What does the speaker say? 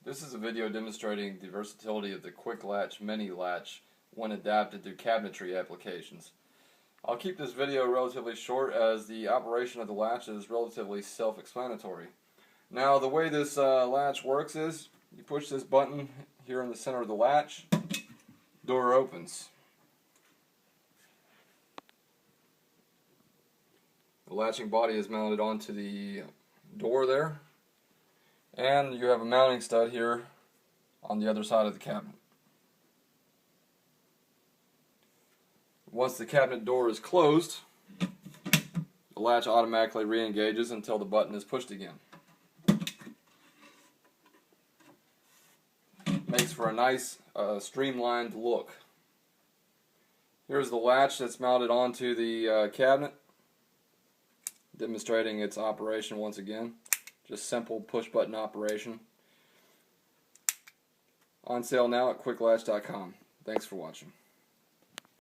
This is a video demonstrating the versatility of the Quick-Latch mini latch when adapted to cabinetry applications. I'll keep this video relatively short as the operation of the latch is relatively self-explanatory. Now the way this latch works is you push this button here in the center of the latch, door opens. The latching body is mounted onto the door there, and you have a mounting stud here on the other side of the cabinet. Once the cabinet door is closed, the latch automatically re-engages until the button is pushed again. Makes for a nice streamlined look. Here's the latch that's mounted onto the cabinet, demonstrating its operation once again. Just simple push button operation. On sale now at Quik-Latch.com. Thanks for watching.